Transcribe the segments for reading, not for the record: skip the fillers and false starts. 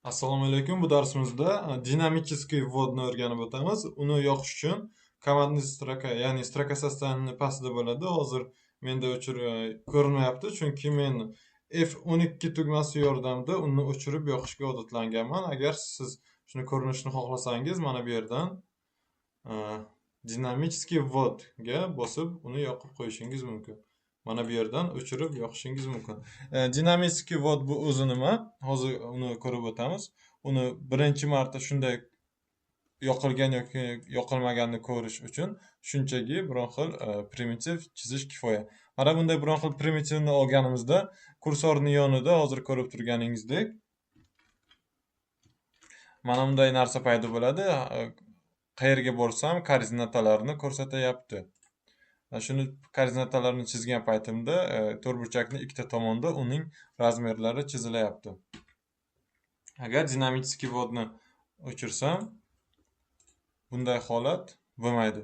Assalomu alaykum. Bu darsimizda dinamический вводni o'rganib o'tamiz. Uni yoqish uchun komandni stroka, ya'ni stroka sostavini pastida bo'ladi. Hozir menda ko'rinmayapti, chunki men F12 tugmasi yordamida uni o'chirib yoqishga odatlanganman. Agar siz shuni ko'rinishini xohlasangiz, mana bu yerdan dinamический вводga bosib uni yoqib qo'yishingiz mumkin. Mana bu yerdan o'chirib yoqishingiz mumkin. Dinamический ввод bu o'zi nima? Hozir uni ko'rib o'tamiz. Uni birinchi marta shunday yoqilgan yoki yoqilmaganini ko'rish uchun shunchaki biron xil primitiv chizish kifoya. Mana bunday biron xil primitivni olganimizda kursorning yonida hozir ko'rib turganingizdek mana bunday narsa paydo bo'ladi. Qayerga borsam koordinatalarni ko'rsatyapti. Shuni koordinatalarni chizgan paytimda to'rtburchakning ikkita tomonda uning razmerlari chizilyapti. Agar dinamический вводni o'chirsam bunday holat bo'lmaydi.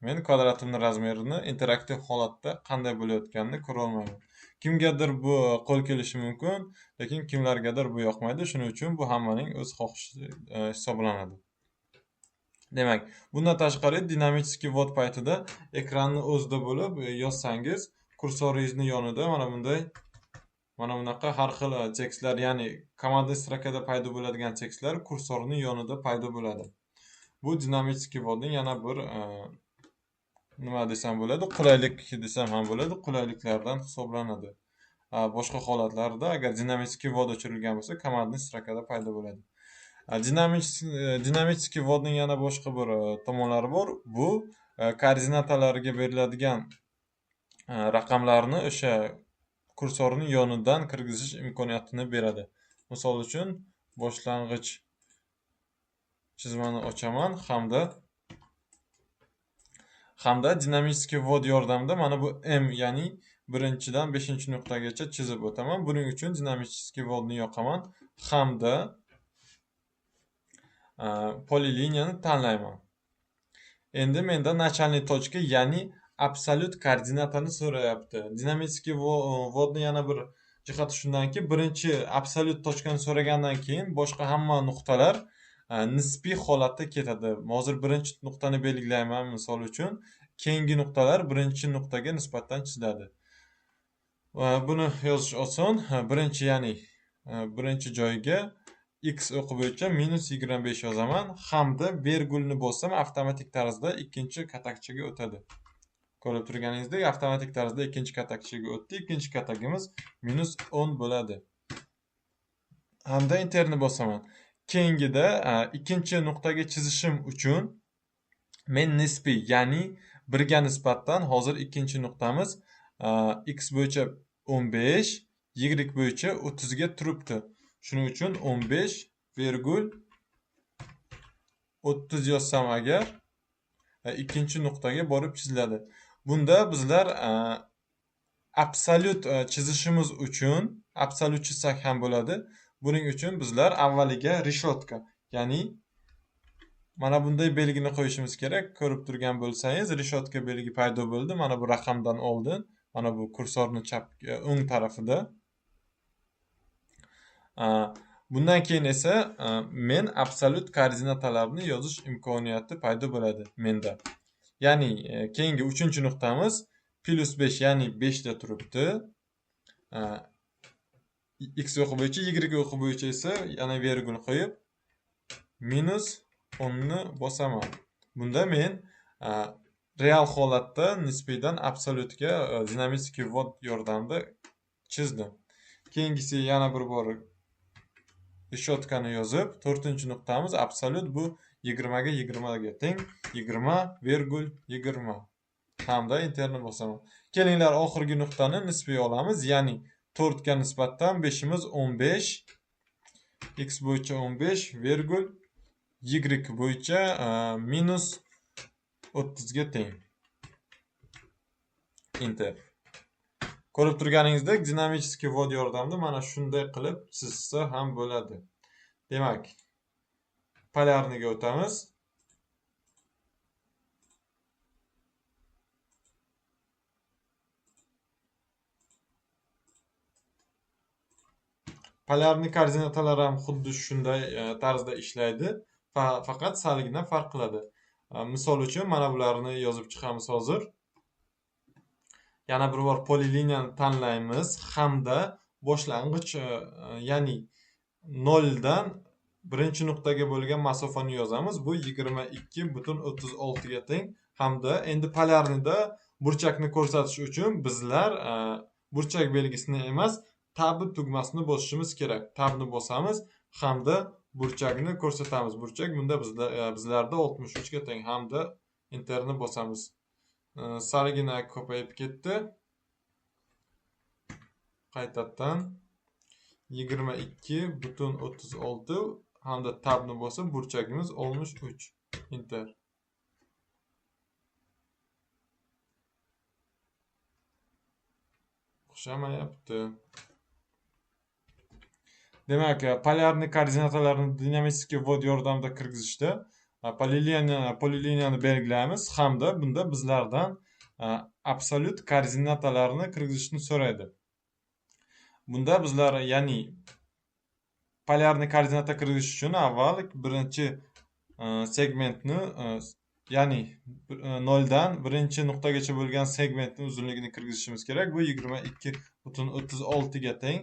Men kvadratimning razmerini interaktiv holatda qanday bo'layotganini ko'ra olmayman. Kimgadir bu qo'l kelishi mumkin, lekin kimlargadir bu yoqmaydi. Shuning uchun bu hammaning o'z xohishi hisoblanadi. Demak, bundan tashqari dinamический ввод paytida ekranni o'zida bo'lib yozsangiz, kursoringizning yonida mana bunaqa har xil tekstlar, ya'ni komanda strokada paydo bo'ladigan tekstlar kursorning yonida paydo bo'ladi. Bu dinamический вводning yana bir nima desam bo'ladi, qulaylik desam ham bo'ladi, qulayliklardan hisoblanadi. Boshqa holatlarda agar dinamический ввод o'chirilgan bo'lsa, komanda strokada paydo bo'ladi. Dinamический вводning yana boshqa bir tomonlari bor. Bu koordinatalarga beriladigan raqamlarni o'sha kursorning yonidan kirgizish imkoniyatini beradi. Misol uchun boshlang'ich chizmani ochaman hamda dinamический ввод yordamida mana bu M, ya'ni birinchidan 5-nuqtagacha chizib o'taman. Buning uchun dinamический вводni yoqaman hamda poliliniyani tanlayman. Endi mendan начальный точка, ya'ni absolyut koordinatani so'rayapti. Dinamический вводni yana bir jihati shundanki, birinchi absolyut точкani so'ragandan keyin boshqa hamma nuqtalar nisbiy holatda ketadi. Hozir birinchi nuqtani belgilayman misol uchun, keyingi nuqtalar birinchi nuqtaga nisbatan chiziladi. Buni yozish oson. Birinchi joyga x o'qi bo'yicha -25 yozaman hamda vergulni bossam avtomatik tarzda ikkinchi katakchaga o'tadi. Ko'rib turganingizdek, avtomatik tarzda ikkinchi katakchaga o'tdi. Ikkinchi katakimiz -10 bo'ladi. Hamda enterni bosaman. Keyingida ikkinchi nuqtaga chizishim uchun men nisbiy, ya'ni 1 ga nisbatan hozir ikkinchi nuqtamiz x bo'yicha 15, y bo'yicha 30 ga turibdi. Shuning uchun 15,30 yozsam agar ikkinchi nuqtaga borib chiziladi. Bunda bizlar absolyut chizishimiz uchun absolyut chizsak ham bo'ladi. Buning uchun bizlar avvaliga reshotka, ya'ni mana bunday belgini qo'yishimiz kerak. Ko'rib turgan bo'lsangiz, reshotka belgi paydo bo'ldi. Mana bu raqamdan oldin, mana bu kursorning o'ng tarafida. Bundan keyin esa men absolyut koordinatalarni yozish imkoniyati paydo bo'ladi menda. Ya'ni keyingi 3-nuqtamiz +5, ya'ni 5 da turibdi. X o'qi bo'yicha, Y o'qi bo'yicha esa yana vergul qo'yib -10 ni bosaman. Bunda men real holatda nisbiydan absolyutga dinamический ввод yordamida chizdim. Keyingisi yana bir bor reshotkani yozib, 4-nuqtamiz absolyut, bu 20 ga 20 ga teng, 20,20 hamda enterni bosaman. Kelinglar oxirgi nuqtani nisbiy olamiz, ya'ni 4 ga nisbatan 5imiz 15, x bo'yicha 15, vergul y bo'yicha -30 ga teng. Enter. Ko'rib turganingizdek, dinamический ввод yordamida mana shunday qilib chizsa ham bo'ladi. Demak, polyarniga o'tamiz. Polyarniy koordinatalar ham xuddi shunday tarzda ishlaydi, faqat salgina farq qiladi. Misol uchun mana bularni yozib chiqamiz hozir. Yana bir bor poliliniyani tanlaymiz hamda boshlang'ich ya'ni 0 dan birinchi nuqtaga bo'lgan masofani yozamiz. Bu 22,36 ga teng. Hamda endi polyarniyda burchakni ko'rsatish uchun bizlar burchak belgisini emas, tab tugmasini bosishimiz kerak. Tabni bosamiz hamda burchakni ko'rsatamiz. Burchak bunda bizlarda 63 ga teng hamda enterni bosamiz. Salgina ko'payib ketdi. Qaytadan 22,36 hamda tabni bosib burchagimiz 63. Enter. O'xshamayapti. Demak, polyarniy koordinatalarni dinamik vod yordamida kirgizishda poliliniyani belgilaymiz hamda bunda bizlardan absolyut koordinatalarni kirgizishni so'raydi. Bunda bizlar ya'ni polyarniy koordinata kirgizish uchun avval birinchi segmentni ya'ni 0 dan birinchi nuqtagacha bo'lgan segmentning uzunligini kirgizishimiz kerak. Bu 22,36 ga teng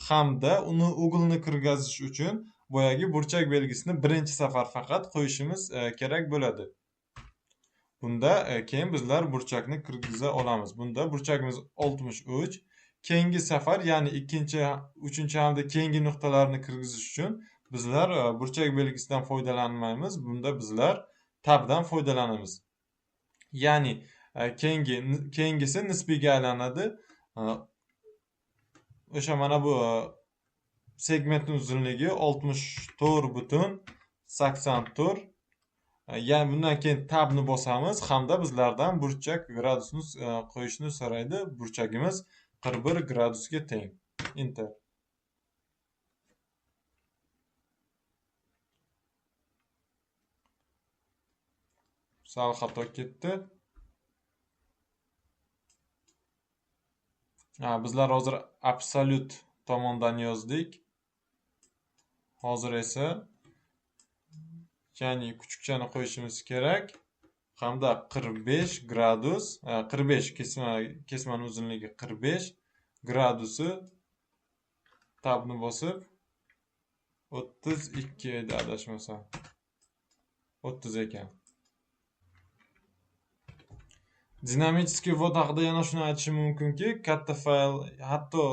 hamda uni uglni kirgizish uchun boyagi burchak belgisini birinchi safar faqat qo'yishimiz kerak bo'ladi. Bunda keyin bizlar burchakni kirgiza olamiz. Bunda burchagimiz 63. Keyingi safar ya'ni 3-chi hamda keyingi nuqtalarni kirgizish uchun bizlar burchak belgisidan foydalanmaymiz. Bunda bizlar tabdan foydalanamiz. Ya'ni keyingisi nisbiyga aylanadi. O'sha mana bu segmentning uzunligi 64,84. Ya'ni bundan keyin tabni bosamiz hamda bizlardan burchak gradusini qo'yishni so'raydi. Burchagimiz 41 gradusga teng. Enter. Sal xato ketdi. Bizlar hozir absolyut tomondan yozdik. Hozir esa ya'ni kuchukchani qo'yishimiz kerak. Hamda 45 gradus, 45 kesmani uzunligi 45 gradusi tabni bosib 32 edi adashmasam. 30 ekan. Dinamik vod haqida yana shuni aytishim mumkinki, katta fayl, hatto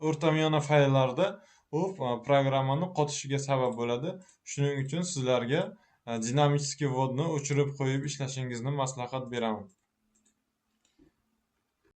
o'rtamiyona fayllarda u programmani qotishiga sabab bo'ladi. Shuning uchun sizlarga dinamik vodni o'chirib qo'yib ishlashingizni maslahat beraman.